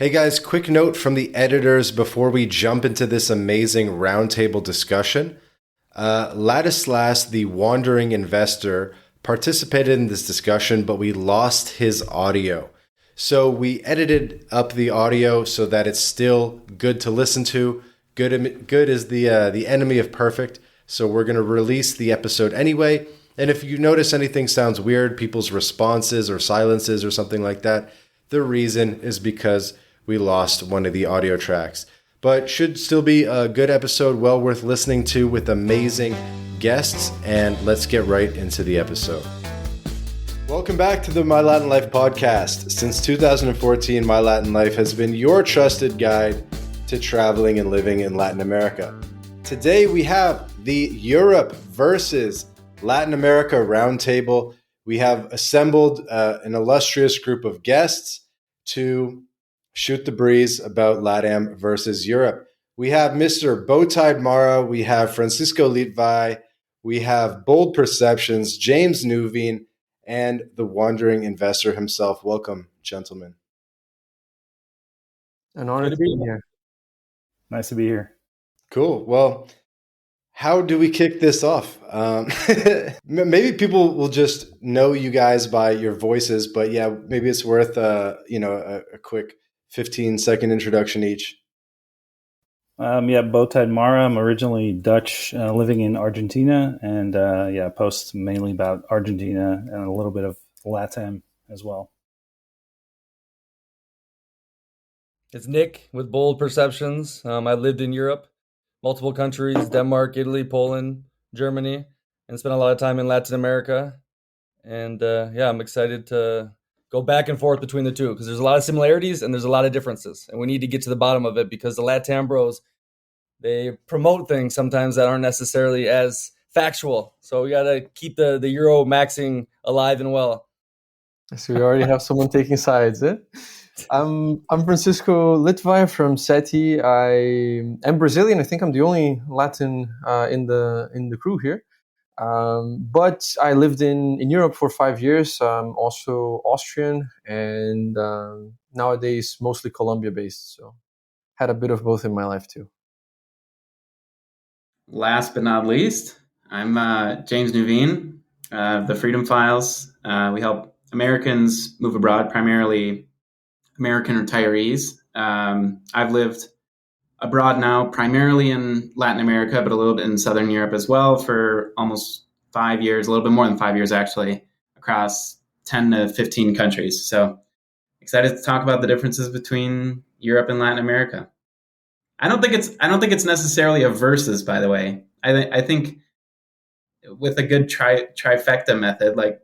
Hey guys, quick note from the editors before we jump into this amazing roundtable discussion. Ladislas, the wandering investor, participated in this discussion, but we lost his audio. So we edited up the audio so that it's still good to listen to. Good is the enemy of perfect. So we're going to release the episode anyway. And if you notice anything sounds weird, people's responses or silences or something like that, the reason is because we lost one of the audio tracks. But should still be a good episode, well worth listening to with amazing guests. And let's get right into the episode. Welcome back to the MyLatinLife podcast. Since 2014, MyLatinLife has been your trusted guide to traveling and living in Latin America. Today we have the Europe versus Latin America Roundtable. We have assembled an illustrious group of guests to shoot the breeze about LatAm versus Europe. We have Mr. Bowtied Mara, we have Francisco Litvai, we have Bold Perceptions, James Nuveen, and the wandering investor himself. Welcome, gentlemen. An honor to be here. Nice to be here. Cool. Well, how do we kick this off? Maybe people will just know you guys by your voices, but yeah, maybe it's worth a quick 15-second introduction each. Bowtied Mara. I'm originally Dutch, living in Argentina, and post mainly about Argentina and a little bit of LatAm as well. It's Nick with Bold Perceptions. I lived in Europe, multiple countries, Denmark, Italy, Poland, Germany, and spent a lot of time in Latin America. And I'm excited to go back and forth between the two because there's a lot of similarities and there's a lot of differences. And we need to get to the bottom of it because the LatAm bros, they promote things sometimes that aren't necessarily as factual. So we got to keep the Euro maxing alive and well. So we already have someone taking sides, eh? I'm Francisco Litvai from SETI. I am Brazilian. I think I'm the only Latin in the crew here. But I lived in Europe for 5 years. I'm also Austrian and nowadays mostly Colombia based. So had a bit of both in my life too. Last but not least, I'm James Nuveen of the Freedom Files. We help Americans move abroad, primarily American retirees. I've lived abroad now, primarily in Latin America, but a little bit in Southern Europe as well for almost 5 years, a little bit more than 5 years actually, across 10 to 15 countries. So excited to talk about the differences between Europe and Latin America. I don't think it's necessarily a versus, by the way. I think with a good trifecta method, like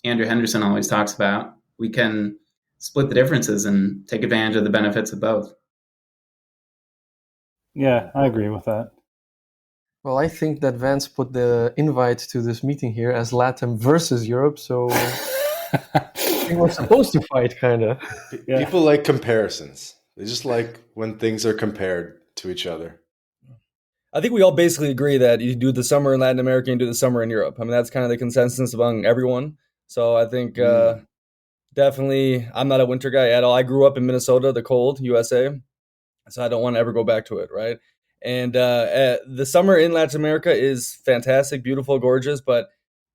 Andrew Henderson always talks about, we can split the differences and take advantage of the benefits of both. Yeah, I agree with that. Well, I think that Vance put the invite to this meeting here as LatAm versus Europe, so I think we're supposed to fight, kind of. Yeah. People like comparisons. They just like when things are compared to each other. I think we all basically agree that you do the summer in Latin America and do the summer in Europe. I mean, that's kind of the consensus among everyone. So I think definitely I'm not a winter guy at all. I grew up in Minnesota, the cold, USA. So I don't want to ever go back to it, right? And the summer in Latin America is fantastic, beautiful, gorgeous, but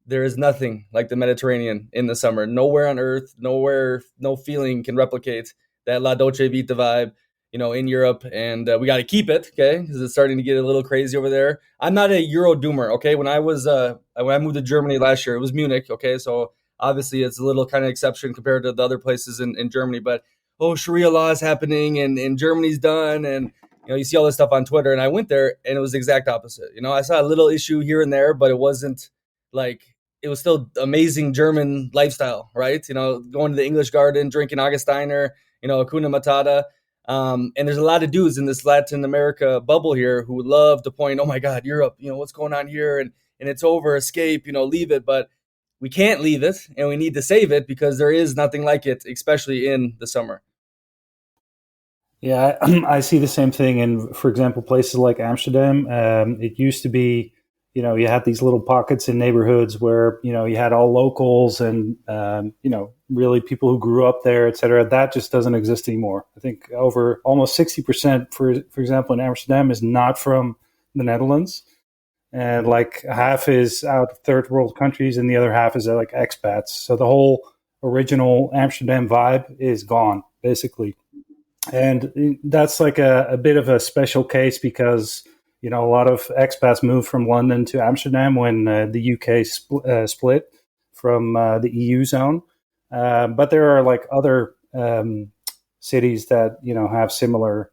there is nothing like the Mediterranean in the summer. Nowhere on earth, no feeling can replicate that La Dolce Vita vibe, in Europe. And we got to keep it, okay? Because it's starting to get a little crazy over there. I'm not a Euro doomer, okay? When I moved to Germany last year, it was Munich, okay? So obviously it's a little kind of exception compared to the other places in Germany, but Sharia law is happening and Germany's done. And, you see all this stuff on Twitter. And I went there and it was the exact opposite. I saw a little issue here and there, but it wasn't it was still amazing German lifestyle, right? Going to the English Garden, drinking Augustiner, Hakuna Matata. And there's a lot of dudes in this Latin America bubble here who would love to point, oh my God, Europe, what's going on here? And it's over, escape, leave it. But we can't leave it and we need to save it because there is nothing like it, especially in the summer. Yeah, I see the same thing. And for example, places like Amsterdam, it used to be, you had these little pockets in neighborhoods where, you had all locals and, really people who grew up there, et cetera. That just doesn't exist anymore. I think over almost 60%, for example, in Amsterdam is not from the Netherlands. And like half is out of third world countries and the other half is like expats. So the whole original Amsterdam vibe is gone, basically. And that's like a bit of a special case because a lot of expats moved from London to Amsterdam when the UK split from the EU zone. But there are like other cities that have similar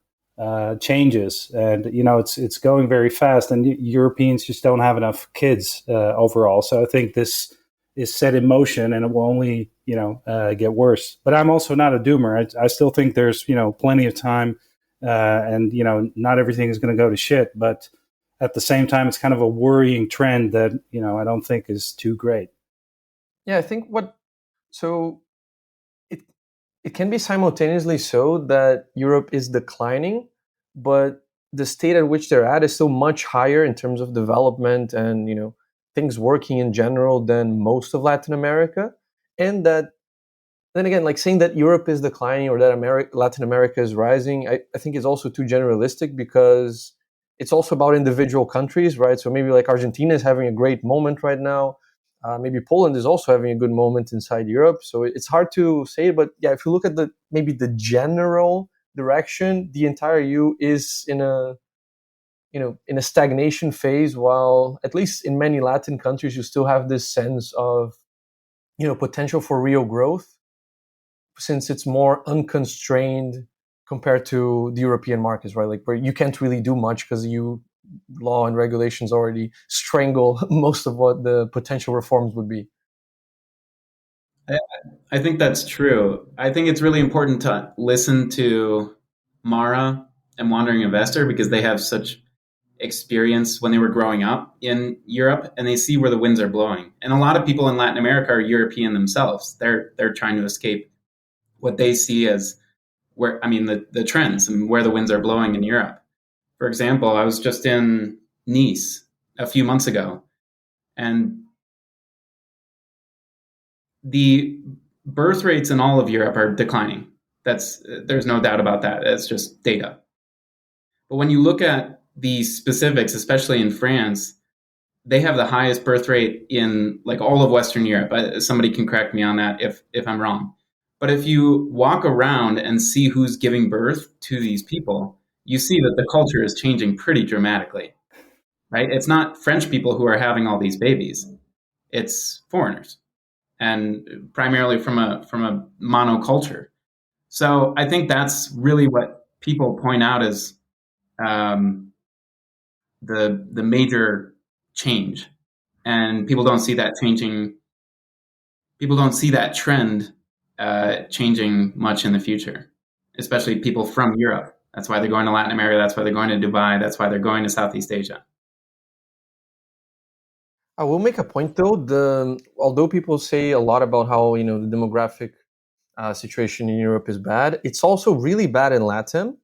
changes, and it's going very fast. And Europeans just don't have enough kids overall. So I think this is set in motion, and it will only get worse. But I'm also not a doomer. I still think there's plenty of time. And not everything is going to go to shit, but at the same time, it's kind of a worrying trend that I don't think is too great. Yeah, I think it can be simultaneously so that Europe is declining, but the state at which they're at is still much higher in terms of development and things working in general than most of Latin America, and that. Then again, like saying that Europe is declining or that Latin America is rising, I think is also too generalistic because it's also about individual countries, right? So maybe like Argentina is having a great moment right now. Maybe Poland is also having a good moment inside Europe. So it's hard to say, but yeah, if you look at maybe the general direction, the entire EU is in a stagnation phase, while at least in many Latin countries, you still have this sense of, potential for real growth, since it's more unconstrained compared to the European markets, right? Like where you can't really do much because law and regulations already strangle most of what the potential reforms would be. I think that's true. I think it's really important to listen to Mara and Wandering Investor because they have such experience when they were growing up in Europe and they see where the winds are blowing. And a lot of people in Latin America are European themselves. They're trying to escape what they see as the trends and where the winds are blowing in Europe. For example, I was just in Nice a few months ago, and the birth rates in all of Europe are declining. There's no doubt about that. It's just data. But when you look at the specifics, especially in France, they have the highest birth rate in like all of Western Europe. Somebody can correct me on that if I'm wrong. But if you walk around and see who's giving birth to these people, you see that the culture is changing pretty dramatically, right? It's not French people who are having all these babies. It's foreigners, and primarily from a monoculture. So I think that's really what people point out as the major change, and people don't see that changing. People don't see that trend changing much in the future, especially people from Europe. That's why they're going to Latin America. That's why they're going to Dubai. That's why they're going to Southeast Asia. I will make a point though. Although people say a lot about how the demographic situation in Europe is bad, it's also really bad in LatAm,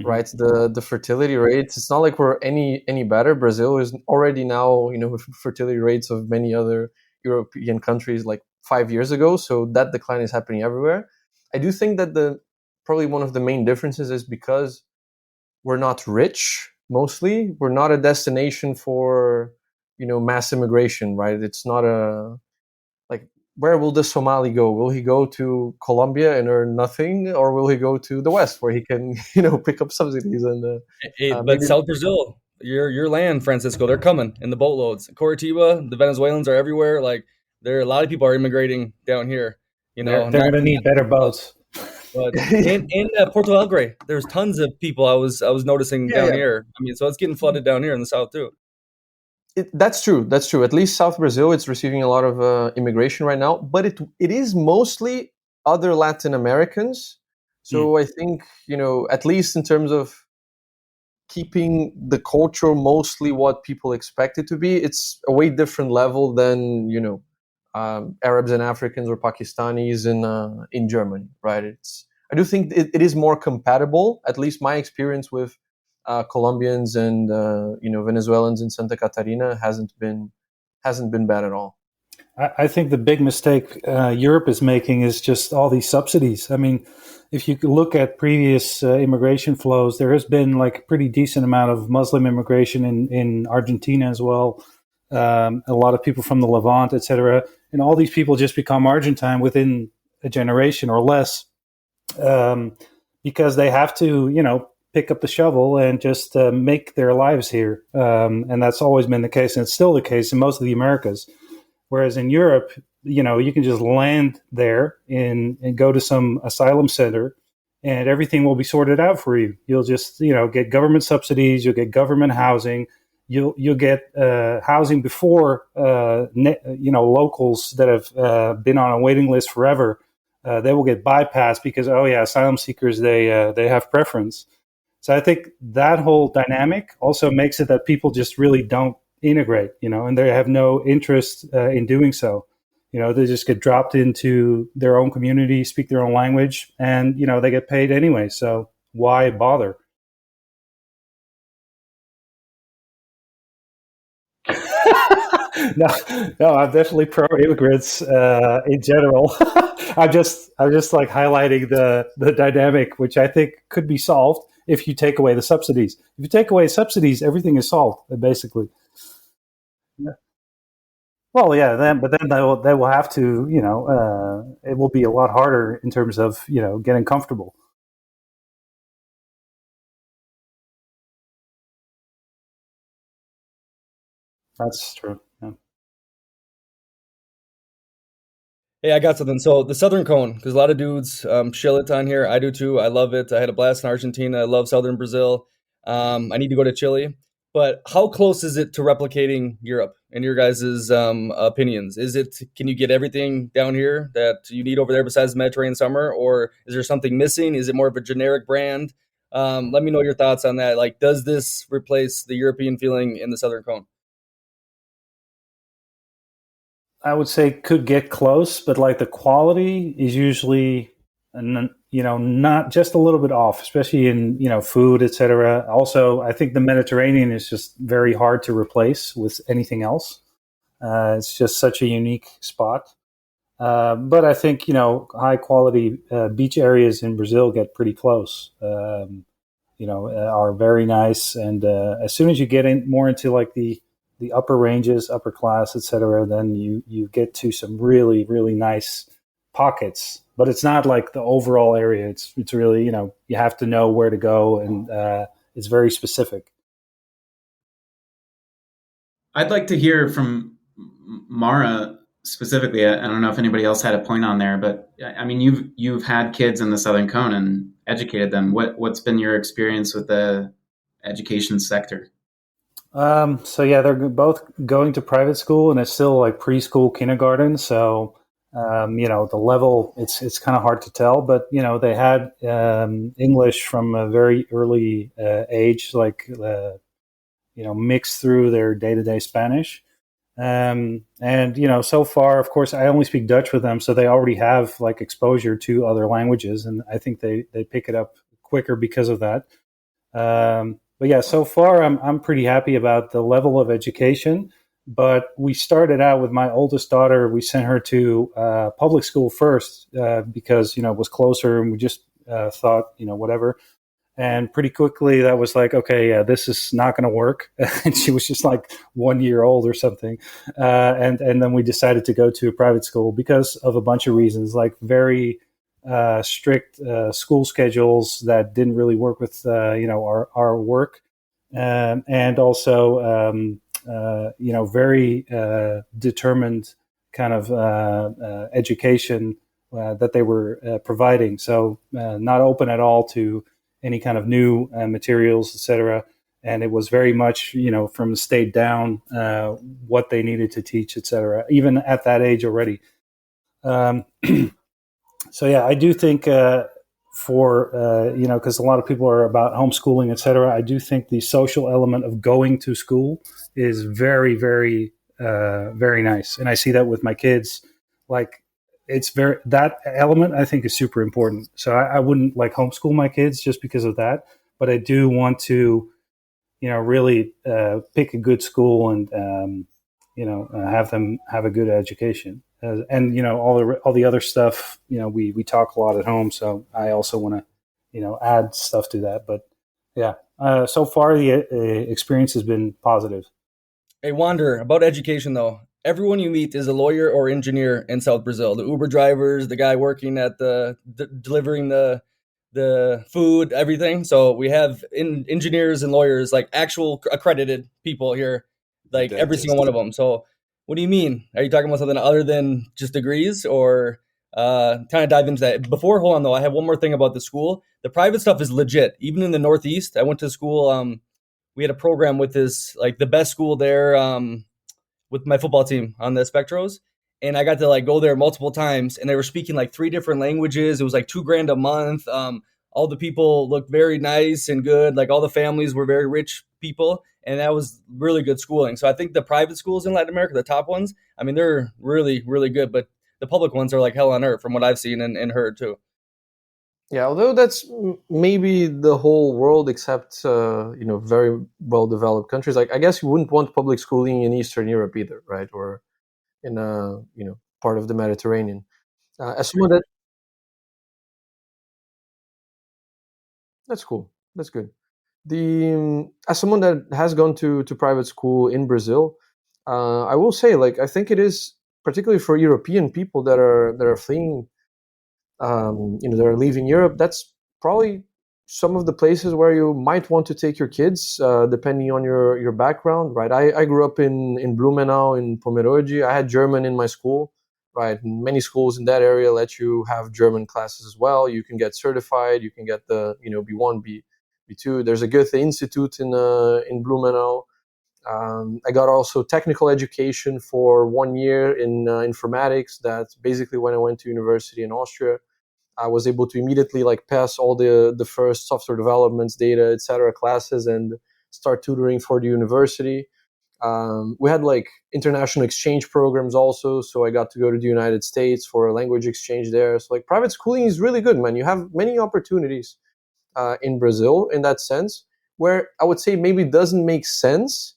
right? The fertility rates. It's not like we're any better. Brazil is already now with fertility rates of many other European countries like 5 years ago. So that decline is happening everywhere. I do think that probably one of the main differences is because we're not rich. Mostly, we're not a destination for mass immigration, right? It's not where will the Somali go? Will he go to Colombia and earn nothing, or will he go to the West where he can pick up subsidies and but South Brazil, your land, Francisco, they're coming in the boatloads. Curitiba, the Venezuelans are everywhere. Like a lot of people are immigrating down here. They're going to need better boats. But in Porto Alegre, there's tons of people I was noticing down here. So it's getting flooded down here in the south too. That's true. That's true. At least South Brazil, it's receiving a lot of immigration right now, but it is mostly other Latin Americans. So I think at least in terms of keeping the culture mostly what people expect it to be, it's a way different level than Arabs and Africans or Pakistanis in Germany, right? I do think it is more compatible. At least my experience with Colombians and Venezuelans in Santa Catarina hasn't been bad at all. I think the big mistake Europe is making is just all these subsidies. I mean, if you look at previous immigration flows, there has been like a pretty decent amount of Muslim immigration in Argentina as well. A lot of people from the Levant, etc. And all these people just become Argentine within a generation or less because they have to, pick up the shovel and just make their lives here. And that's always been the case, and it's still the case in most of the Americas. Whereas in Europe, you can just land there and go to some asylum center and everything will be sorted out for you. You'll just, get government subsidies, you'll get government housing, you'll get housing before, locals that have been on a waiting list forever, they will get bypassed because, asylum seekers, they have preference. So I think that whole dynamic also makes it that people just really don't integrate, and they have no interest in doing so. They just get dropped into their own community, speak their own language, and, they get paid anyway. So why bother? No, I'm definitely pro immigrants in general. I'm just like highlighting the dynamic, which I think could be solved if you take away the subsidies. If you take away subsidies, everything is solved, basically. Yeah. Well, yeah, but then they will have to, it will be a lot harder in terms of, getting comfortable. That's true. Yeah. Hey, I got something. So the Southern Cone, because a lot of dudes shill it on here. I do too. I love it. I had a blast in Argentina. I love Southern Brazil. I need to go to Chile. But how close is it to replicating Europe in your guys' opinions? Can you get everything down here that you need over there besides the Mediterranean summer? Or is there something missing? Is it more of a generic brand? Let me know your thoughts on that. Like, does this replace the European feeling in the Southern Cone? I would say could get close, but like the quality is usually, not just a little bit off, especially in, food, etc. Also, I think the Mediterranean is just very hard to replace with anything else. It's just such a unique spot. But I think, high quality beach areas in Brazil get pretty close, are very nice. And as soon as you get in more into like the upper ranges, upper class, etc., then you get to some really, really nice pockets. But it's not like the overall area. It's really, you have to know where to go, and it's very specific. I'd like to hear from Mara specifically. I don't know if anybody else had a point on there, but I mean, you've had kids in the Southern Cone and educated them. What's been your experience with the education sector? So yeah, they're both going to private school, and it's still like preschool, kindergarten. So the level it's kind of hard to tell, but they had English from a very early age, like mixed through their day-to-day Spanish. And so far, of course, I only speak Dutch with them, so they already have like exposure to other languages, and I think they pick it up quicker because of that. But yeah, so far I'm pretty happy about the level of education. But we started out with my oldest daughter. We sent her to public school first because it was closer, and we just thought whatever. And pretty quickly that was like, okay, yeah, this is not going to work. And she was just like 1 year old or something. And then we decided to go to a private school because of a bunch of reasons, like very strict school schedules that didn't really work with our work, and also very determined kind of education that they were providing. So not open at all to any kind of new materials, etc. And it was very much from the state down what they needed to teach, etc. Even at that age already. So yeah, I do think because a lot of people are about homeschooling, etc. I do think the social element of going to school is very, very, very nice, and I see that with my kids. Like, that element I think is super important. So I wouldn't like homeschool my kids just because of that, but I do want to really pick a good school and have them have a good education. And all the other stuff. We talk a lot at home, so I also want to add stuff to that. But yeah, so far the experience has been positive. Hey, Wander, about education though. Everyone you meet is a lawyer or engineer in South Brazil. The Uber drivers, the guy working at delivering the food, everything. So we have engineers and lawyers, like actual accredited people here, like every Dentist. single one of them. So what do you mean? Are you talking about something other than just degrees, or kind of dive into that? Before, hold on though, I have one more thing about the school. The private stuff is legit. Even in the Northeast, I went to school. We had a program with this, like the best school there, with my football team on the Spectros. And I got to like go there multiple times, and they were speaking like 3 different languages. It was like $2,000 a month. All the people looked very nice and good. Like all the families were very rich people, and that was really good schooling. So I think the private schools in Latin America, the top ones, I mean, they're really, really good. But the public ones are like hell on earth, from what I've seen and heard too. Yeah, although that's maybe the whole world except very well developed countries. Like I guess you wouldn't want public schooling in Eastern Europe either, right? Or in part of the Mediterranean. As someone that's cool. That's good. The As someone that has gone to private school in Brazil, I will say, like, I think it is particularly for European people that are fleeing, that are leaving Europe. That's probably some of the places where you might want to take your kids, depending on your background, right? I grew up in Blumenau in Pomerode. I had German in my school, right? And many schools in that area let you have German classes as well. You can get certified. You can get the B1, B2. There's a Goethe Institute in Blumenau. I got also technical education for 1 year in informatics. That's basically when I went to university in Austria. I was able to immediately like pass all the first software developments, data, etc. classes and start tutoring for the university. We had like international exchange programs also, so I got to go to the United States for a language exchange there. So like private schooling is really good, man. You have many opportunities in Brazil in that sense. Where I would say maybe doesn't make sense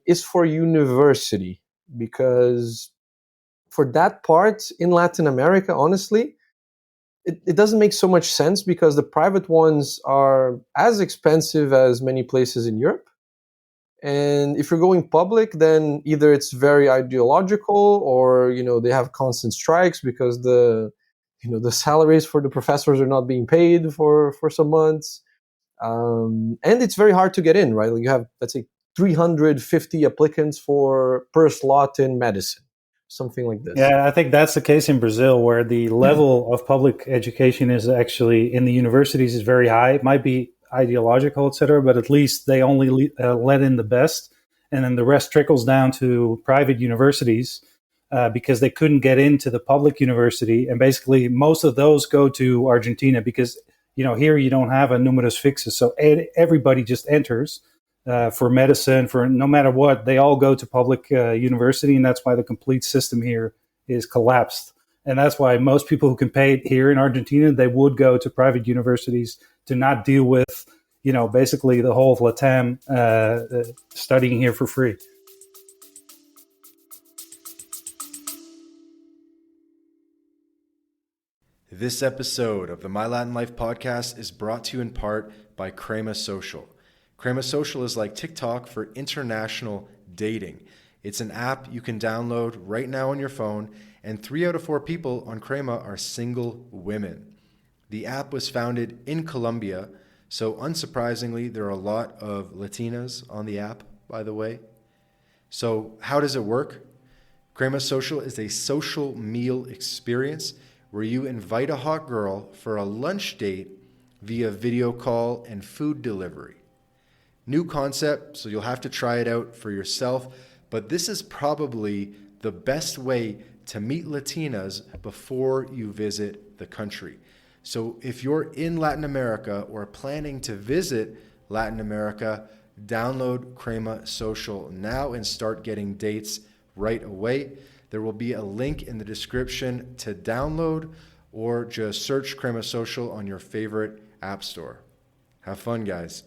is for university, because for that part in Latin America, honestly, it doesn't make so much sense because the private ones are as expensive as many places in Europe. And if you're going public, then either it's very ideological or, they have constant strikes because the salaries for the professors are not being paid for some months. And it's very hard to get in, right? Like you have, let's say, 350 applicants per slot in medicine, something like this. Yeah, I think that's the case in Brazil, where the level of public education is actually in the universities is very high. It might be ideological, et cetera, but at least they only let in the best. And then the rest trickles down to private universities because they couldn't get into the public university. And basically, most of those go to Argentina because, here you don't have a numerus fixus. So everybody just enters. For medicine, for no matter what, they all go to public university, and that's why the complete system here is collapsed. And that's why most people who can pay here in Argentina, they would go to private universities to not deal with, basically the whole of LatAm studying here for free. This episode of the MyLatinLife podcast is brought to you in part by Crema Social. Crema Social is like TikTok for international dating. It's an app you can download right now on your phone, and 3 out of 4 people on Crema are single women. The app was founded in Colombia, so unsurprisingly, there are a lot of Latinas on the app, by the way. So how does it work? Crema Social is a social meal experience where you invite a hot girl for a lunch date via video call and food delivery. New concept, so you'll have to try it out for yourself, but this is probably the best way to meet Latinas before you visit the country. So if you're in Latin America or planning to visit Latin America, download Crema Social now and start getting dates right away. There will be a link in the description to download, or just search Crema Social on your favorite app store. Have fun, guys.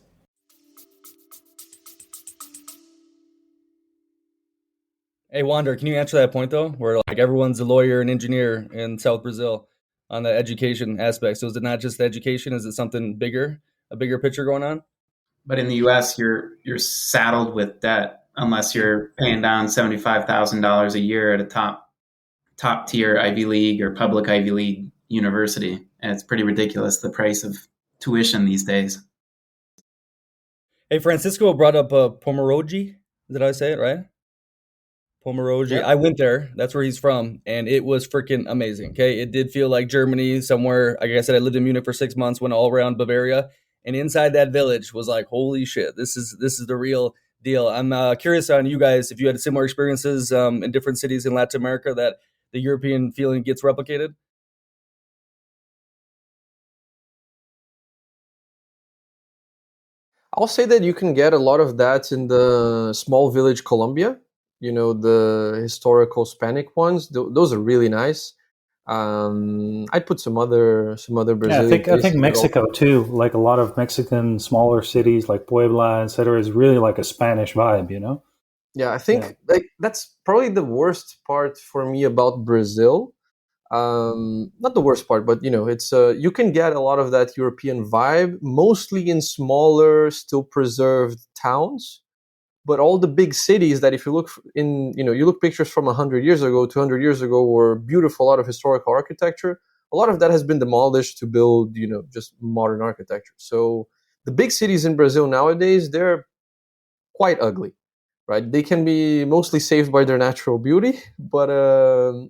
Hey, Wander, can you answer that point though, where like everyone's a lawyer and engineer in South Brazil on the education aspect? So is it not just education? Is it something bigger, a bigger picture going on? But in the U.S., you're saddled with debt unless you're paying down $75,000 a year at a top tier Ivy League or public Ivy League university, and it's pretty ridiculous the price of tuition these days. Hey, Francisco brought up Pomoroji. Did I say it right? Pomoroji. Yeah. I went there. That's where he's from, and it was freaking amazing. Okay, it did feel like Germany somewhere. Like I said, I lived in Munich for 6 months, went all around Bavaria, and inside that village was like, holy shit, this is the real deal. I'm curious on you guys if you had similar experiences in different cities in Latin America that the European feeling gets replicated. I'll say that you can get a lot of that in the small village Colombia. You know, the historical Hispanic ones. Those are really nice. I'd put some other Yeah, Brazilian I think places that Mexico too. Like a lot of Mexican smaller cities like Puebla, etc., is really like a Spanish vibe. You know? Yeah, I Yeah. think like that's probably the worst part for me about Brazil. Not the worst part, but it's you can get a lot of that European vibe, mostly in smaller, still preserved towns. But all the big cities that, if you look you look pictures from 100 years ago, 200 years ago, were beautiful, a lot of historical architecture. A lot of that has been demolished to build, just modern architecture. So the big cities in Brazil nowadays, they're quite ugly, right? They can be mostly saved by their natural beauty, but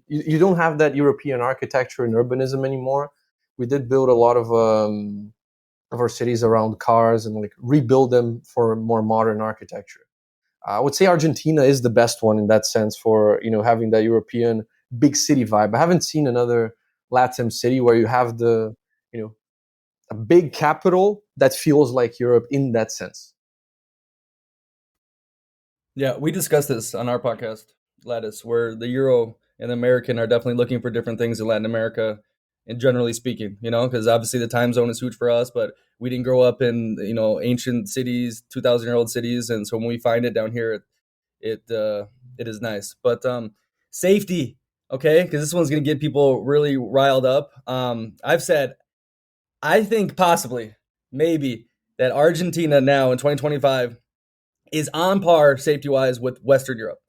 you don't have that European architecture and urbanism anymore. We did build a lot of our cities around cars and like rebuild them for more modern architecture. I would say Argentina is the best one in that sense for having that European big city vibe. I haven't seen another LatAm city where you have the you know a big capital that feels like Europe in that sense. Yeah, we discussed this on our podcast, Lattice, where the Euro and the American are definitely looking for different things in Latin America, and generally speaking, because obviously the time zone is huge for us, but we didn't grow up in ancient cities, 2,000-year-old cities, and so when we find it down here, it is nice. But safety, okay, because this one's gonna get people really riled up. I've said I think possibly, maybe that Argentina now in 2025 is on par safety wise with Western Europe.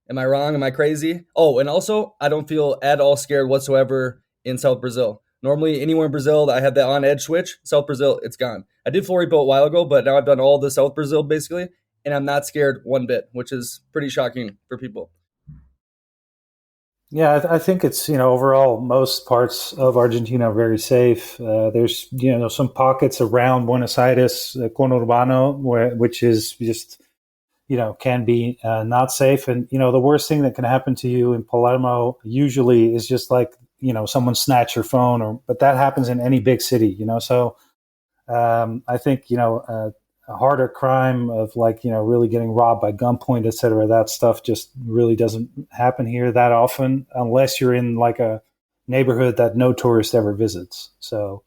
Am I wrong? Am I crazy? Oh, and also, I don't feel at all scared whatsoever in South Brazil. Normally, anywhere in Brazil that I have that on edge switch, South Brazil, it's gone. I did Floripa a while ago, but now I've done all the South Brazil basically, and I'm not scared one bit, which is pretty shocking for people. Yeah, I think it's overall most parts of Argentina are very safe. There's some pockets around Buenos Aires, Conurbano, which is just can be not safe. And the worst thing that can happen to you in Palermo usually is just like someone snatch your phone, but that happens in any big city. So I think a harder crime of like really getting robbed by gunpoint, etc. That stuff just really doesn't happen here that often, unless you're in like a neighborhood that no tourist ever visits. So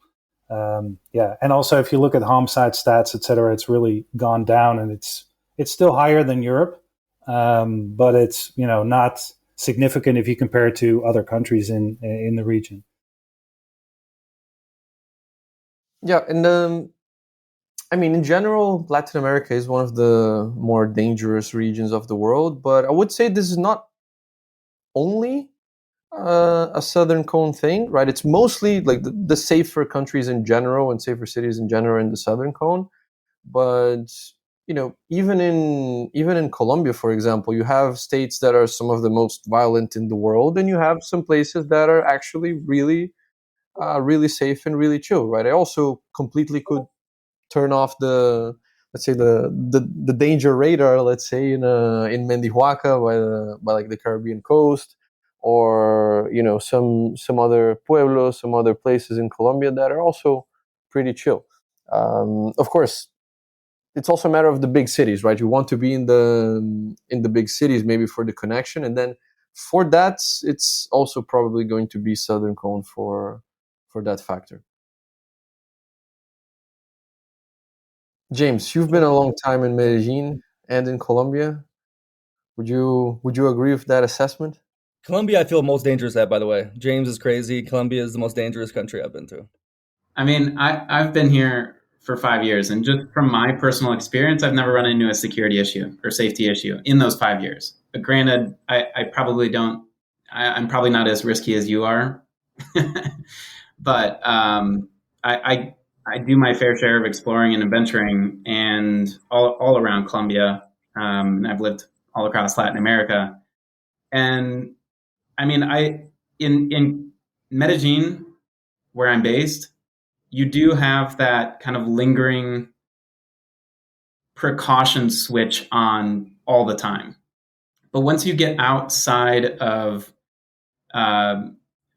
yeah, and also if you look at homicide stats, etc., it's really gone down, and it's still higher than Europe, but it's not significant if you compare it to other countries in the region. Yeah, and I mean, in general, Latin America is one of the more dangerous regions of the world, but I would say this is not only a Southern Cone thing, right? It's mostly like the safer countries in general and safer cities in general in the Southern Cone. But even in Colombia, for example, you have states that are some of the most violent in the world, and you have some places that are actually really, really safe and really chill, right? I also completely could turn off the, let's say, the danger radar, let's say, in Mendihuaca by like the Caribbean coast, or some other pueblos, some other places in Colombia that are also pretty chill. Of course, it's also a matter of the big cities, right? You want to be in the big cities, maybe for the connection, and then for that, it's also probably going to be Southern Cone for that factor. James, you've been a long time in Medellin and in Colombia. Would you agree with that assessment? Colombia, I feel most dangerous at, by the way. James is crazy. Colombia is the most dangerous country I've been to. I mean, I've been here for 5 years, and just from my personal experience, I've never run into a security issue or safety issue in those 5 years. But granted, I probably don't. I'm probably not as risky as you are, but I do my fair share of exploring and adventuring, and all around Colombia. I've lived all across Latin America, and I mean, in Medellin, where I'm based, you do have that kind of lingering precaution switch on all the time. But once you get outside of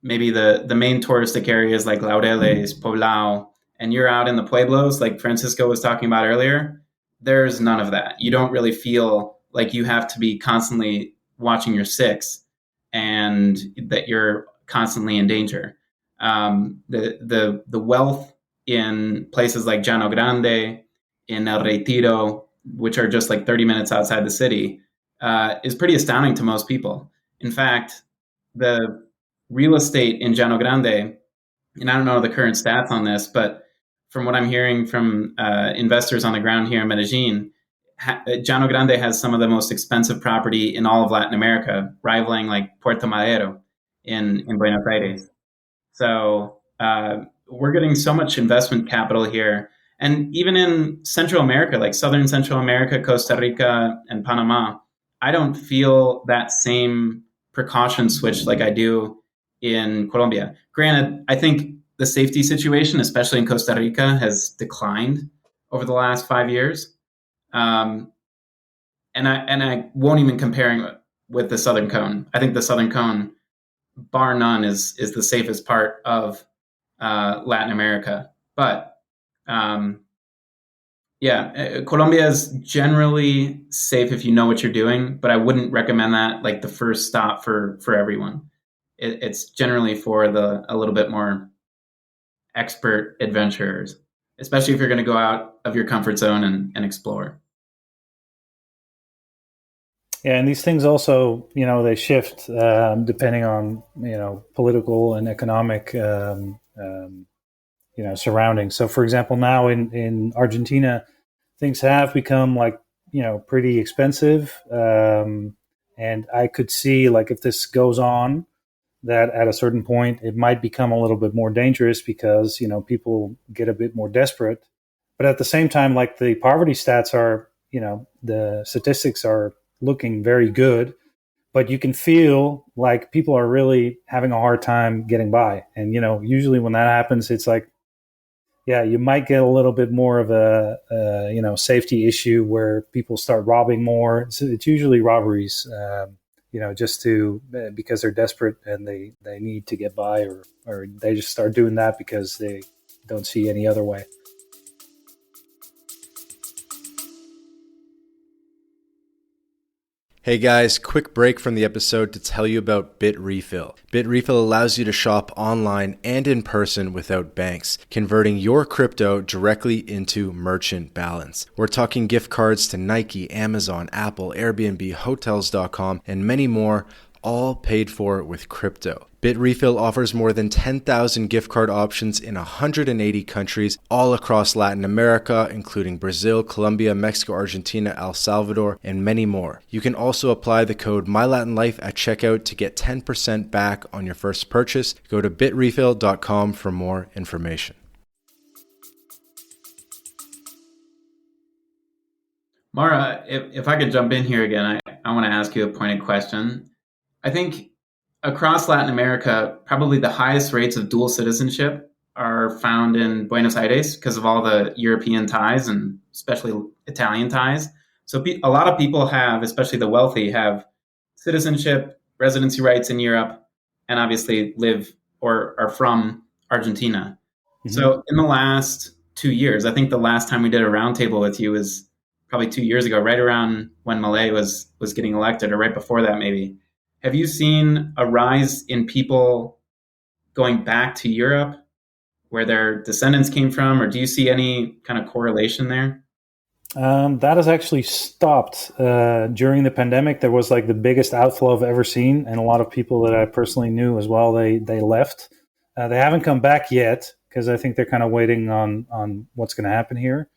maybe the main touristic areas like Laureles, Poblao, and you're out in the pueblos like Francisco was talking about earlier, there's none of that. You don't really feel like you have to be constantly watching your six and that you're constantly in danger. The wealth in places like Llano Grande, in El Retiro, which are just like 30 minutes outside the city, is pretty astounding to most people. In fact, the real estate in Llano Grande, and I don't know the current stats on this, but from what I'm hearing from investors on the ground here in Medellin, Llano Grande has some of the most expensive property in all of Latin America, rivaling like Puerto Madero in Buenos Aires. So we're getting so much investment capital here. And even in Central America, like Southern Central America, Costa Rica, and Panama, I don't feel that same precaution switch like I do in Colombia. Granted, I think the safety situation, especially in Costa Rica, has declined over the last 5 years. And I won't even comparing it with the Southern Cone. I think the Southern Cone, bar none, is the safest part of Latin America. But Colombia is generally safe if you know what you're doing, but I wouldn't recommend that like the first stop for everyone. It's generally for a little bit more expert adventurers, especially if you're going to go out of your comfort zone and explore. Yeah, and these things also, they shift depending on, political and economic, surroundings. So, for example, now in Argentina, things have become like, pretty expensive. And I could see like if this goes on, that at a certain point it might become a little bit more dangerous because, people get a bit more desperate. But at the same time, like the poverty stats are, the statistics are looking very good, but you can feel like people are really having a hard time getting by. And, usually when that happens, it's like, yeah, you might get a little bit more of a safety issue where people start robbing more. So it's usually robberies, just because they're desperate and they need to get by, or they just start doing that because they don't see any other way. Hey guys, quick break from the episode to tell you about BitRefill. BitRefill allows you to shop online and in person without banks, converting your crypto directly into merchant balance. We're talking gift cards to Nike, Amazon, Apple, Airbnb, Hotels.com, and many more, all paid for with crypto. BitRefill offers more than 10,000 gift card options in 180 countries all across Latin America, including Brazil, Colombia, Mexico, Argentina, El Salvador, and many more. You can also apply the code MyLatinLife at checkout to get 10% back on your first purchase. Go to bitrefill.com for more information. Mara, if I could jump in here again, I want to ask you a pointed question. I think across Latin America, probably the highest rates of dual citizenship are found in Buenos Aires because of all the European ties and especially Italian ties. So a lot of people have, especially the wealthy, have citizenship, residency rights in Europe, and obviously live or are from Argentina. Mm-hmm. So in the last 2 years, I think the last time we did a roundtable with you was probably 2 years ago, right around when Milei was getting elected, or right before that maybe. Have you seen a rise in people going back to Europe where their descendants came from, or do you see any kind of correlation there? That has actually stopped during the pandemic. There was like the biggest outflow I've ever seen, and a lot of people that I personally knew as well. They left. They haven't come back yet because I think they're kind of waiting on what's going to happen here.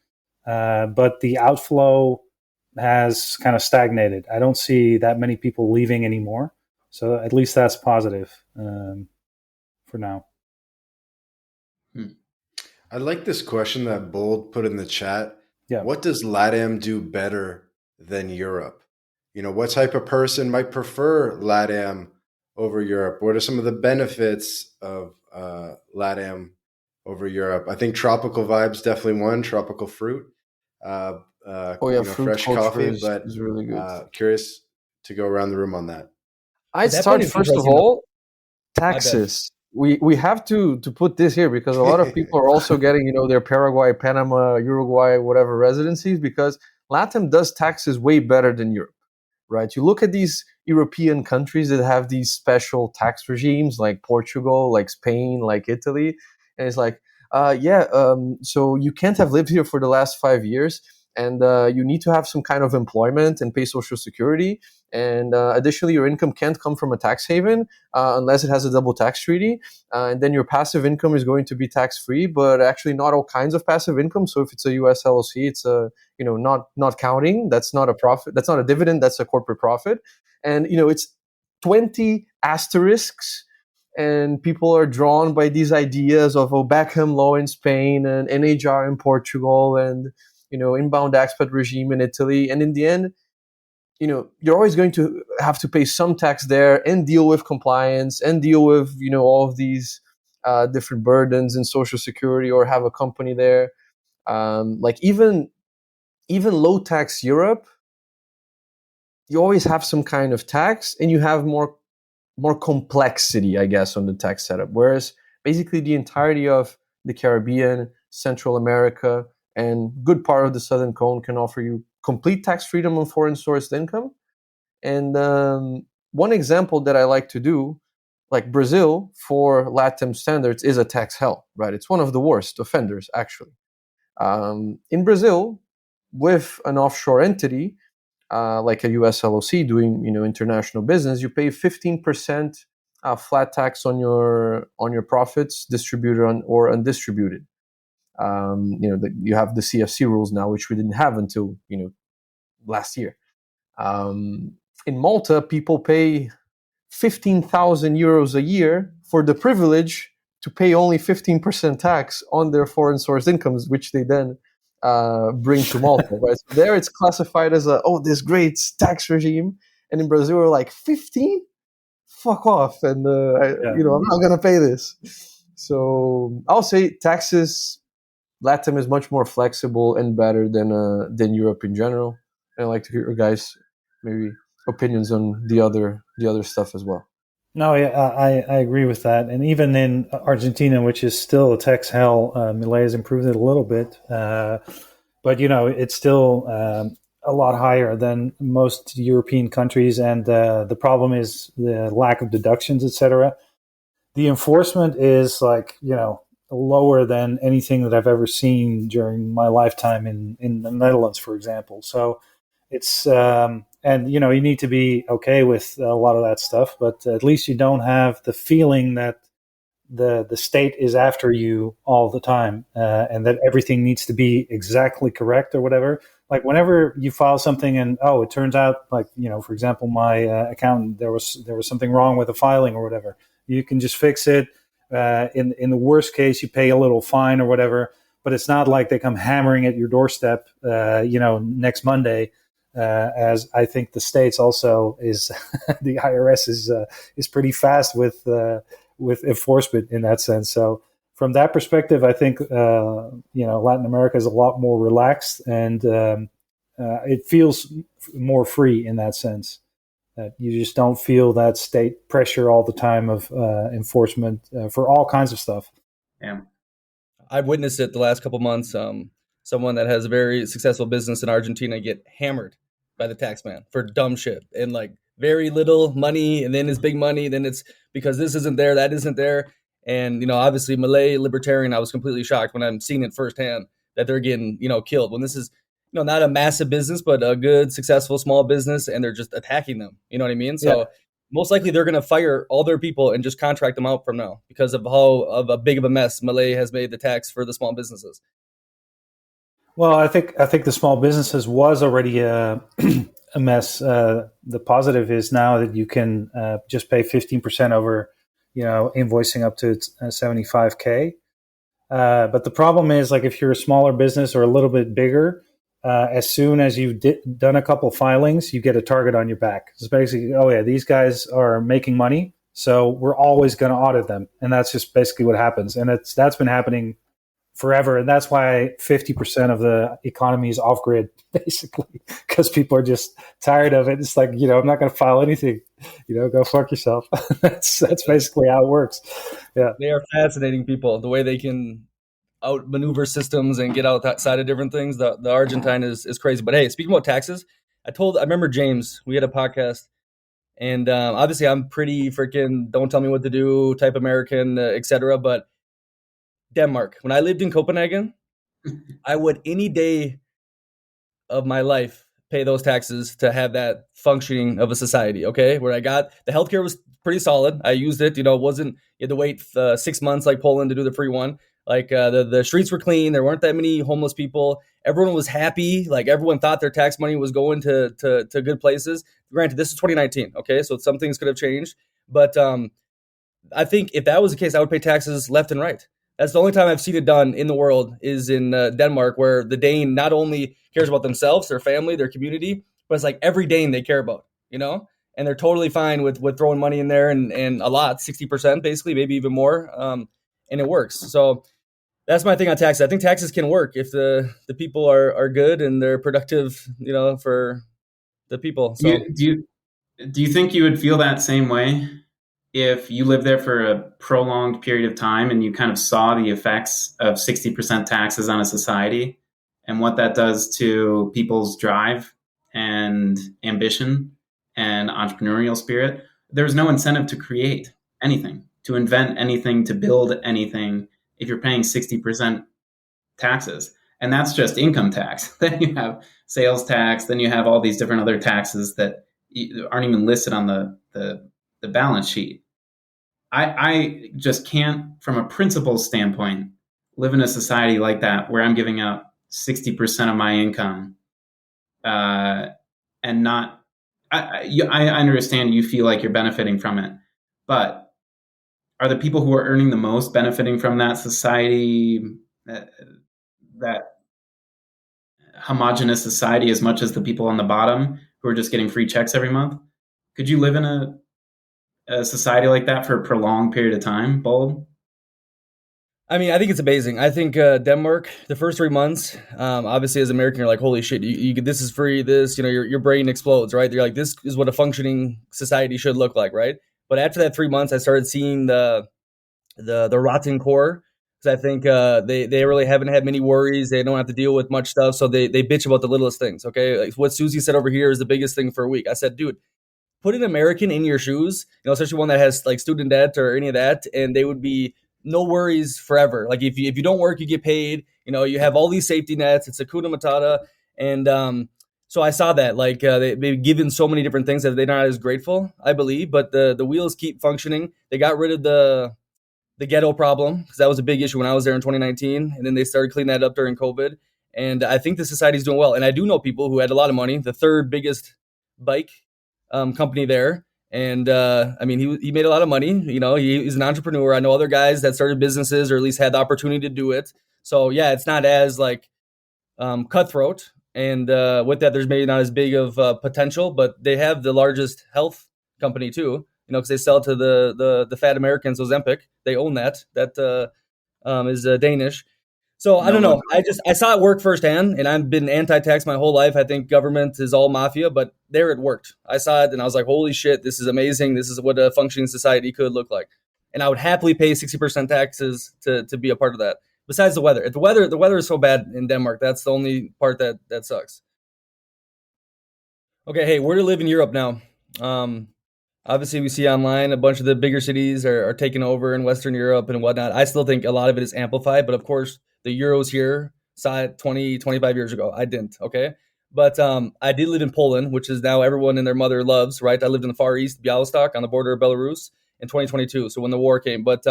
But the outflow has kind of stagnated. I don't see that many people leaving anymore. So at least that's positive for now. I like this question that Bold put in the chat. Yeah. What does LatAm do better than Europe? What type of person might prefer LatAm over Europe? What are some of the benefits of LatAm over Europe? I think tropical vibes definitely one, tropical fruit, Fruit fresh culture coffee, but is really good. curious to go around the room on that. I'd That start point is first of interesting, though. all, taxes. We have to put this here because a lot of people are also getting their Paraguay, Panama, Uruguay, whatever residencies, because LATAM does taxes way better than Europe, right? You look at these European countries that have these special tax regimes like Portugal, like Spain, like Italy, and it's like, so you can't have lived here for the last 5 years, and you need to have some kind of employment and pay social security. And additionally, your income can't come from a tax haven unless it has a double tax treaty. And then your passive income is going to be tax free, but actually not all kinds of passive income. So if it's a US LLC, it's not counting. That's not a profit. That's not a dividend. That's a corporate profit. And it's 20 asterisks. And people are drawn by these ideas of Beckham law in Spain and NHR in Portugal and inbound expat regime in Italy. And in the end, you're always going to have to pay some tax there and deal with compliance and deal with all of these different burdens in social security or have a company there. Like even low tax Europe, you always have some kind of tax and you have more complexity, I guess, on the tax setup. Whereas basically the entirety of the Caribbean, Central America, and good part of the Southern Cone can offer you complete tax freedom on foreign sourced income. And one example that I like to do, like Brazil, for LATAM standards, is a tax hell, right? It's one of the worst offenders, actually. In Brazil, with an offshore entity, like a US LLC doing international business, you pay 15% flat tax on your profits, distributed or undistributed. You have the CFC rules now, which we didn't have until last year. In Malta, people pay 15,000 euros a year for the privilege to pay only 15% tax on their foreign sourced incomes, which they then bring to Malta. Right? So there it's classified as this great tax regime. And in Brazil, we're like, 15? Fuck off. And, I'm not going to pay this. So I'll say taxes, LATAM is much more flexible and better than Europe in general. And I'd like to hear your guys' maybe opinions on the other stuff as well. No, yeah, I agree with that. And even in Argentina, which is still a tax hell, Milei has improved it a little bit. But, it's still a lot higher than most European countries. And the problem is the lack of deductions, etc. The enforcement is lower than anything that I've ever seen during my lifetime in the Netherlands, for example. So it's and you need to be okay with a lot of that stuff, but at least you don't have the feeling that the state is after you all the time and that everything needs to be exactly correct or whatever. Like whenever you file something and it turns out for example, my accountant, there was something wrong with the filing or whatever, you can just fix it. In the worst case, you pay a little fine or whatever, but it's not like they come hammering at your doorstep, next Monday. As I think the States also is, the IRS is pretty fast with enforcement in that sense. So from that perspective, I think Latin America is a lot more relaxed and it feels more free in that sense. That you just don't feel that state pressure all the time of enforcement for all kinds of stuff. Yeah, I've witnessed it the last couple months. Someone that has a very successful business in Argentina get hammered by the tax man for dumb shit and like very little money, and then it's big money. Then it's because this isn't there, that isn't there, and obviously Malay libertarian. I was completely shocked when I'm seeing it firsthand that they're getting killed when this is. not a massive business, but a good, successful small business, and they're just attacking them. You know what I mean? So Yeah. most likely they're going to fire all their people and just contract them out from now because of how of a big of a mess Malay has made the tax for the small businesses. Well, I think the small businesses was already a mess. The positive is now that you can just pay 15% over, invoicing up to 75K. But the problem is, like, if you're a smaller business or a little bit bigger, as soon as you've done a couple filings, you get a target on your back. It's basically, oh yeah, these guys are making money, so we're always going to audit them, and that's just basically what happens. And that's been happening forever, and that's why 50% of the economy is off grid, basically, because people are just tired of it. It's like, I'm not going to file anything. Go fuck yourself. that's basically how it works. Yeah, They are fascinating people. The way they can outmaneuver systems and get outside of different things. The Argentine is crazy. But hey, speaking about taxes, I remember James. We had a podcast, and obviously I'm pretty freaking don't tell me what to do type American, etc. But Denmark. When I lived in Copenhagen, I would any day of my life pay those taxes to have that functioning of a society. Okay, where I got the healthcare was pretty solid. I used it. It wasn't you had to wait 6 months like Poland to do the free one. Like the streets were clean. There weren't that many homeless people. Everyone was happy. Like everyone thought their tax money was going to good places. Granted, this is 2019. Okay, so some things could have changed, but I think if that was the case, I would pay taxes left and right. That's the only time I've seen it done in the world is in Denmark, where the Dane not only cares about themselves, their family, their community, but it's like every Dane they care about, and they're totally fine with throwing money in there and a lot, 60% basically, maybe even more, and it works. So that's my thing on taxes. I think taxes can work if the people are good and they're productive, for the people. So Do you think you would feel that same way if you lived there for a prolonged period of time and you kind of saw the effects of 60% taxes on a society and what that does to people's drive and ambition and entrepreneurial spirit? There's no incentive to create anything, to invent anything, to build anything if you're paying 60% taxes. And that's just income tax. Then you have sales tax. Then you have all these different other taxes that aren't even listed on the balance sheet. I just can't, from a principle standpoint, live in a society like that where I'm giving out 60% of my income and not. I understand you feel like you're benefiting from it, but are the people who are earning the most benefiting from that society, that homogenous society, as much as the people on the bottom who are just getting free checks every month? Could you live in a society like that for a prolonged period of time, Bold? I mean, I think it's amazing. I think Denmark, the first 3 months, obviously as an American, you're like, holy shit, this is free. This, your brain explodes, right? You're like, this is what a functioning society should look like, right? But after that 3 months, I started seeing the rotten core. Because I think they really haven't had many worries. They don't have to deal with much stuff. So they bitch about the littlest things, okay? Like what Susie said over here is the biggest thing for a week. I said, dude, put an American in your shoes, especially one that has like student debt or any of that, and they would be no worries forever. Like if you don't work, you get paid. You have all these safety nets. It's Hakuna Matata, and so I saw that like they've given so many different things that they're not as grateful, I believe. But the wheels keep functioning. They got rid of the ghetto problem because that was a big issue when I was there in 2019, and then they started cleaning that up during COVID. And I think the society's doing well. And I do know people who had a lot of money. The third biggest bike company there. And I mean, he made a lot of money. He's an entrepreneur. I know other guys that started businesses or at least had the opportunity to do it. So yeah, it's not as like cutthroat. And with that, there's maybe not as big of potential, but they have the largest health company too. Because they sell to the fat Americans, Ozempic. They own that. That is Danish. So I don't know. I saw it work firsthand, and I've been anti-tax my whole life. I think government is all mafia, but there it worked. I saw it, and I was like, "Holy shit, this is amazing! This is what a functioning society could look like." And I would happily pay 60% taxes to be a part of that. Besides the weather, if the weather is so bad in Denmark, that's the only part that sucks. Okay, hey, where to live in Europe now? Obviously, we see online a bunch of the bigger cities are taking over in Western Europe and whatnot. I still think a lot of it is amplified, but of course, the euro's here. saw it 20, 25 years ago. I didn't. Okay. But I did live in Poland, which is now everyone and their mother loves, right? I lived in the Far East, Białystok, on the border of Belarus in 2022. So when the war came, but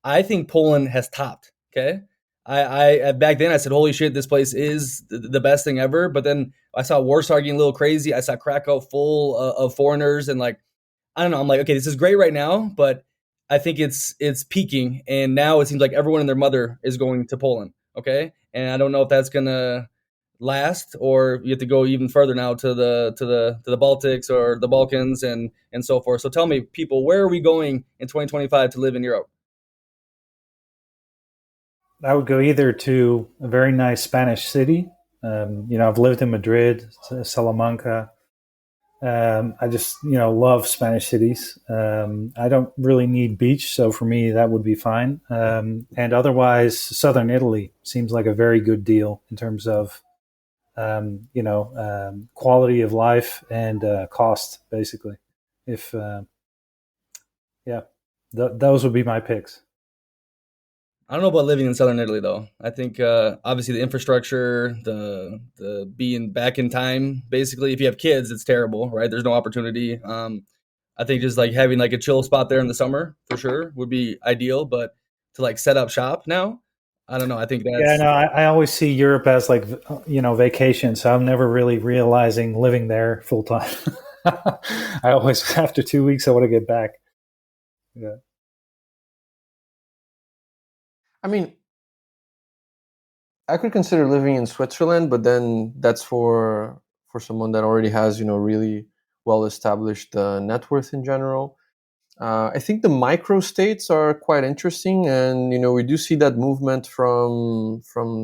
I think Poland has topped. Okay. I back then I said, holy shit, this place is the best thing ever. But then I saw Warsaw getting a little crazy. I saw Krakow full of foreigners, and like, I don't know. I'm like, okay, this is great right now, but I think it's peaking, and now it seems like everyone and their mother is going to Poland. Okay, and I don't know if that's gonna last, or you have to go even further now to the Baltics or the Balkans and so forth. So tell me, people, where are we going in 2025 to live in Europe? I would go either to a very nice Spanish city. I've lived in Madrid, Salamanca. I just, love Spanish cities. I don't really need beach, so for me, that would be fine. And otherwise, southern Italy seems like a very good deal in terms of, quality of life and cost, basically. Those would be my picks. I don't know about living in southern Italy though. I think obviously the infrastructure, the being back in time, basically. If you have kids, it's terrible, right? There's no opportunity. I think just like having like a chill spot there in the summer for sure would be ideal. But to like set up shop now, I don't know. I think that's I always see Europe as like vacation, so I'm never really realizing living there full time. I always after 2 weeks I want to get back. Yeah. I mean, I could consider living in Switzerland, but then that's for someone that already has, really well established net worth in general. I think the micro states are quite interesting, and we do see that movement from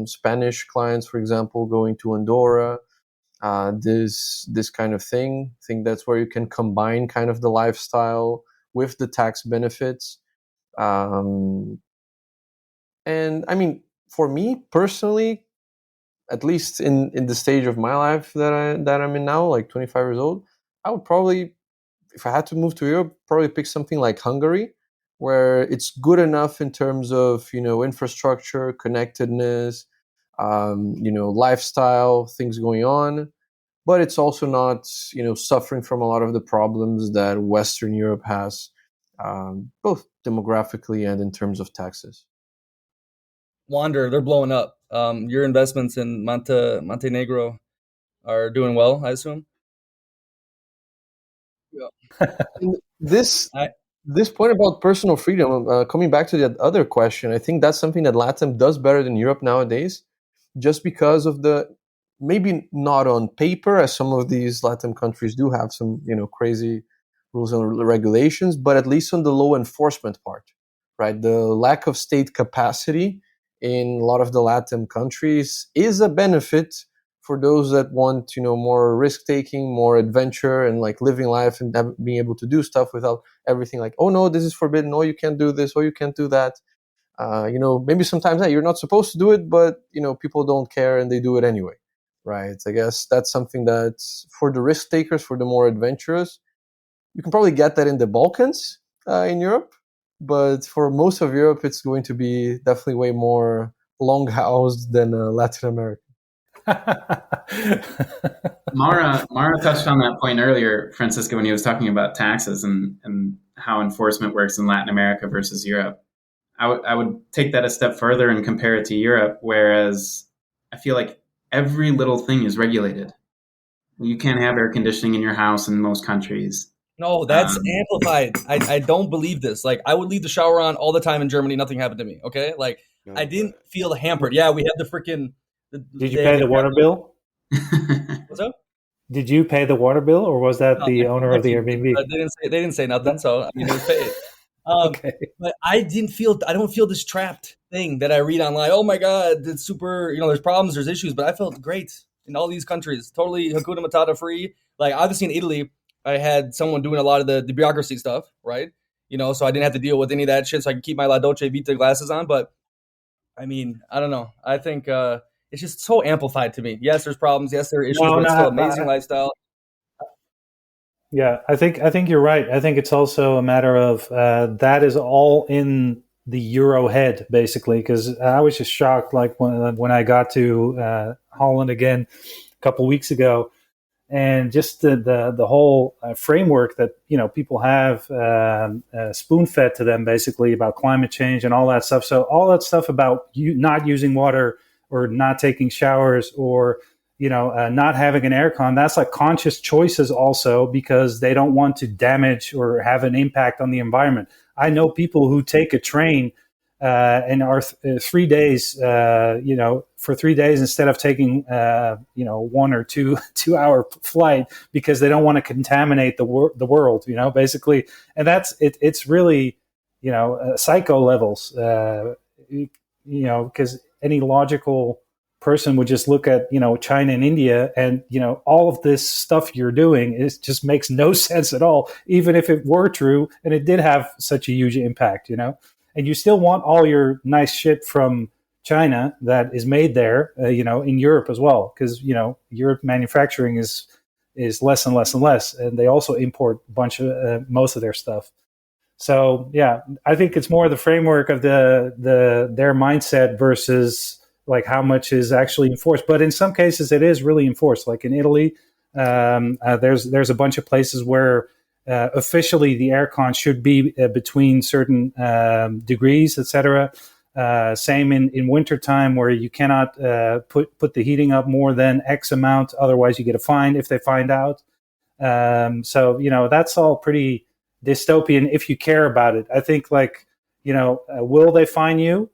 Spanish clients, for example, going to Andorra. This kind of thing. I think that's where you can combine kind of the lifestyle with the tax benefits. And I mean, for me personally, at least in the stage of my life that I'm in now, like 25 years old, I would probably, if I had to move to Europe, probably pick something like Hungary, where it's good enough in terms of infrastructure, connectedness, lifestyle, things going on, but it's also not suffering from a lot of the problems that Western Europe has, both demographically and in terms of taxes. Wander, they're blowing up. Your investments in Montenegro are doing well, I assume. Yeah. This point about personal freedom, coming back to that other question, I think that's something that LatAm does better than Europe nowadays, just because of maybe not on paper, as some of these LatAm countries do have some, crazy rules and regulations, but at least on the law enforcement part, right? The lack of state capacity in a lot of the LatAm countries is a benefit for those that want, more risk taking, more adventure, and like living life and being able to do stuff without everything like, oh no, this is forbidden. Oh, you can't do this. Oh, you can't do that. Maybe sometimes you're not supposed to do it, but people don't care and they do it anyway, right? I guess that's something that for the risk takers, for the more adventurous, you can probably get that in the Balkans, in Europe, but for most of Europe, it's going to be definitely way more long housed than Latin America. Mara touched on that point earlier, Francisco, when he was talking about taxes and how enforcement works in Latin America versus Europe. I would take that a step further and compare it to Europe, whereas I feel like every little thing is regulated. You can't have air conditioning in your house in most countries. No, that's amplified. I don't believe this. Like, I would leave the shower on all the time in Germany. Nothing happened to me. Okay, like I didn't feel hampered. Yeah, we had the freaking. Did you pay the water bill? What's up? Did you pay the water bill, or was that the owner of the Airbnb? They didn't say nothing, so I mean it was paid. Okay. But I don't feel this trapped thing that I read online. Oh my God, it's super, there's problems, there's issues, but I felt great in all these countries. Totally Hakuna Matata free. Like obviously in Italy, I had someone doing a lot of the bureaucracy stuff, right? So I didn't have to deal with any of that shit, so I could keep my La Dolce Vita glasses on. But I mean, I don't know. I think it's just so amplified to me. Yes, there's problems. Yes, there are issues, but it's still amazing lifestyle. Yeah, I think you're right. I think it's also a matter of that is all in the euro head, basically, because I was just shocked, like when I got to Holland again a couple weeks ago, and just the whole framework that people have spoon fed to them, basically, about climate change and all that stuff. So all that stuff about you not using water or not taking showers or not having an aircon, that's like conscious choices also, because they don't want to damage or have an impact on the environment. I know people who take a train and are 3 days, for 3 days instead of taking, 1 or 2 hour flight, because they don't want to contaminate the world, basically. And that's it. It's really, psycho levels, because any logical person would just look at China and India, and all of this stuff you're doing just makes no sense at all, even if it were true and it did have such a huge impact, and you still want all your nice shit from China that is made there, in Europe as well, because Europe manufacturing is less and less and less, and they also import a bunch of most of their stuff. So yeah, I think it's more the framework of their mindset versus like how much is actually enforced. But in some cases, it is really enforced. Like in Italy, there's a bunch of places where officially the aircon should be between certain degrees, etc. Same in wintertime, where you cannot put the heating up more than X amount, otherwise you get a fine if they find out. So that's all pretty dystopian if you care about it. I think will they fine you?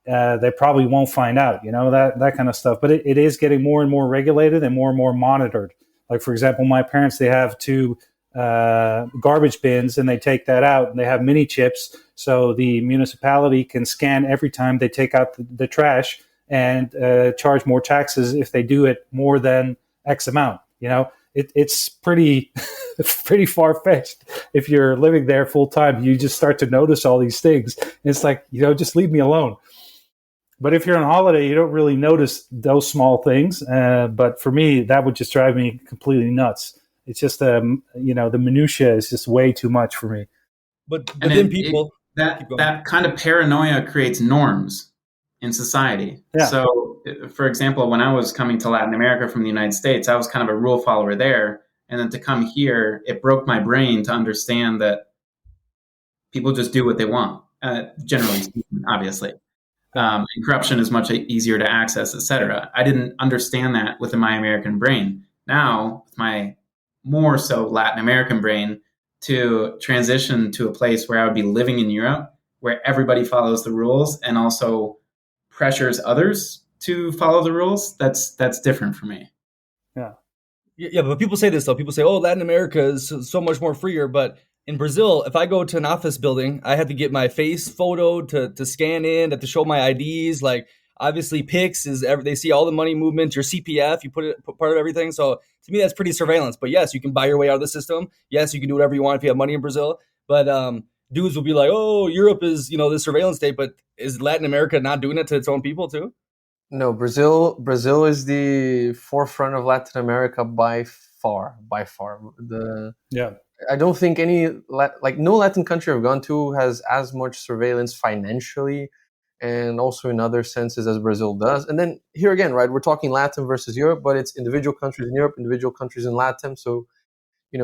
They probably won't find out, that kind of stuff. But it is getting more and more regulated and more monitored. Like, for example, my parents, they have 2 garbage bins, and they take that out, and they have mini chips, so the municipality can scan every time they take out the trash and charge more taxes if they do it more than X amount. It's pretty pretty far-fetched. If you're living there full time, you just start to notice all these things. And it's like, just leave me alone. But if you're on holiday, you don't really notice those small things. But for me, that would just drive me completely nuts. It's just, the minutia is just way too much for me. But then people... That kind of paranoia creates norms in society. Yeah. So, for example, when I was coming to Latin America from the United States, I was kind of a rule follower there. And then to come here, it broke my brain to understand that people just do what they want, generally speaking, obviously. And corruption is much easier to access, etc. I didn't understand that within my American brain. Now, with my more so Latin American brain, to transition to a place where I would be living in Europe, where everybody follows the rules and also pressures others to follow the rules, that's different for me. Yeah, but people say this, though. People say, oh, Latin America is so much more freer. But in Brazil, if I go to an office building, I have to get my face photoed to scan in, to show my IDs. Like, obviously, PIX they see all the money movement, your CPF, you put part of everything. So to me, that's pretty surveillance. But yes, you can buy your way out of the system. Yes, you can do whatever you want if you have money in Brazil. But dudes will be like, oh, Europe is, the surveillance state. But is Latin America not doing it to its own people too? No, Brazil is the forefront of Latin America by far. I don't think no Latin country I've gone to has as much surveillance financially and also in other senses as Brazil does. And then here again, right, we're talking Latin versus Europe, but it's individual countries in Europe, individual countries in Latin. So, you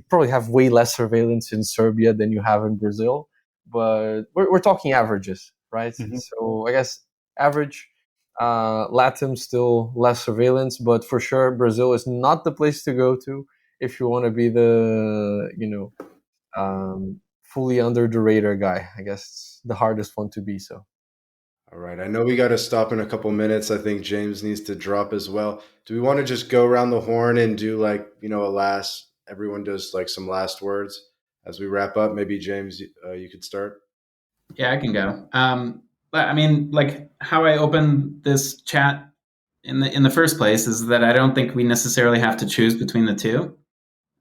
probably have way less surveillance in Serbia than you have in Brazil, but we're talking averages, right? Mm-hmm. So I guess average, Latin still less surveillance, but for sure Brazil is not the place to go to if you want to be the fully under the radar guy. I guess it's the hardest one to be. So all right, I know we got to stop in a couple minutes. I think James needs to drop as well. Do we want to just go around the horn and do everyone does some last words as we wrap up? Maybe James, you could start. Yeah, I can go. I mean, how I opened this chat in the first place is that I don't think we necessarily have to choose between the two.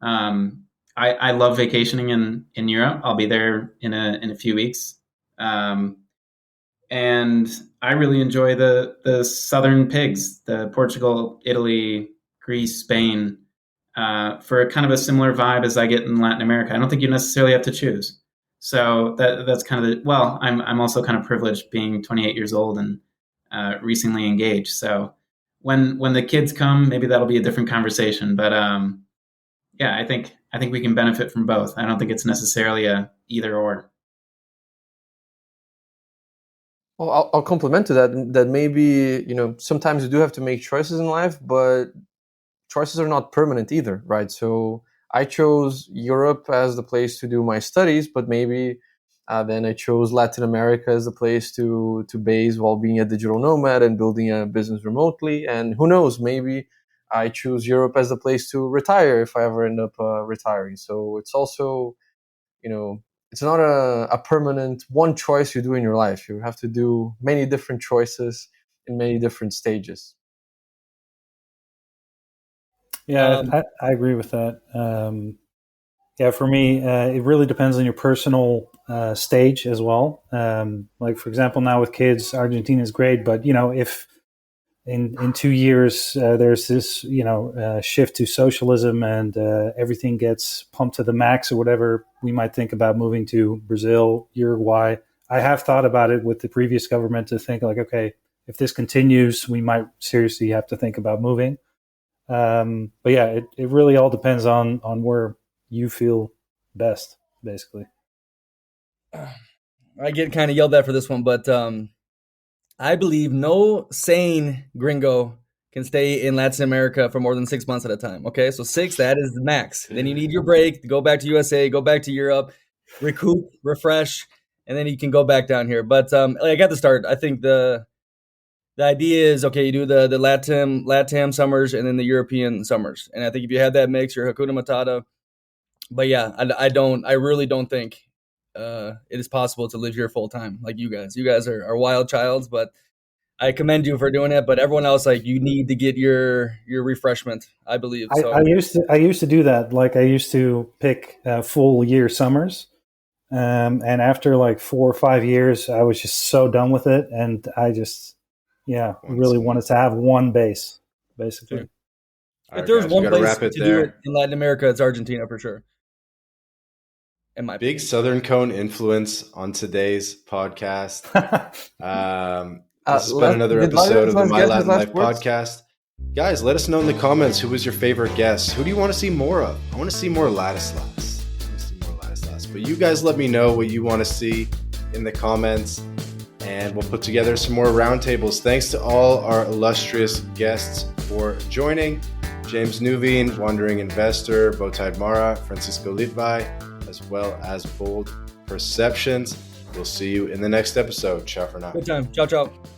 I love vacationing in Europe. I'll be there in a few weeks, and I really enjoy the southern pigs, the Portugal, Italy, Greece, Spain, for kind of a similar vibe as I get in Latin America. I don't think you necessarily have to choose. So that's kind of I'm also kind of privileged being 28 years old and recently engaged. So when the kids come, maybe that'll be a different conversation. But yeah, I think we can benefit from both. I don't think it's necessarily a either or. Well, I'll complement to that. That maybe sometimes you do have to make choices in life, but choices are not permanent either, right? So I chose Europe as the place to do my studies, but maybe then I chose Latin America as the place to base while being a digital nomad and building a business remotely. And who knows, maybe I choose Europe as the place to retire if I ever end up retiring. So it's also, it's not a permanent one choice you do in your life. You have to do many different choices in many different stages. Yeah, I agree with that. Yeah, for me, it really depends on your personal stage as well. Like, for example, now with kids, Argentina is great, but if in 2 years there's this shift to socialism and everything gets pumped to the max or whatever, we might think about moving to Brazil, Uruguay. I have thought about it with the previous government to think like, okay, if this continues, we might seriously have to think about moving. But yeah, it really all depends on where you feel best, basically. I get kind of yelled at for this one, but I believe no sane gringo can stay in Latin America for more than 6 months at a time. Okay, so 6, that is the max. Then you need your break to go back to USA, go back to Europe, recoup, refresh, and then you can go back down here. But like at the start, I think the idea is, okay, you do the LatAm summers and then the European summers. And I think if you have that mix, you're Hakuna Matata. But yeah, I really don't think it is possible to live here full time like you guys. You guys are wild childs, but I commend you for doing it. But everyone else, like, you need to get your refreshment, I believe. So I used to do that. Like, I used to pick full year summers. And after like 4 or 5 years, I was just so done with it. And I just, really wanted to have one base, basically. Sure. If there's one place to do it in Latin America, it's Argentina for sure. In my big Southern Cone influence on today's podcast. This has been another episode of the MyLatinLife podcast. Guys, let us know in the comments who was your favorite guest. Who do you want to see more of? I want to see more Ladislas. But you guys let me know what you want to see in the comments, and we'll put together some more roundtables. Thanks to all our illustrious guests for joining. James Nuveen, Wandering Investor, Bowtied Mara, Francisco Litvai, as well as Bold Perceptions. We'll see you in the next episode. Ciao for now. Good time. Ciao, ciao.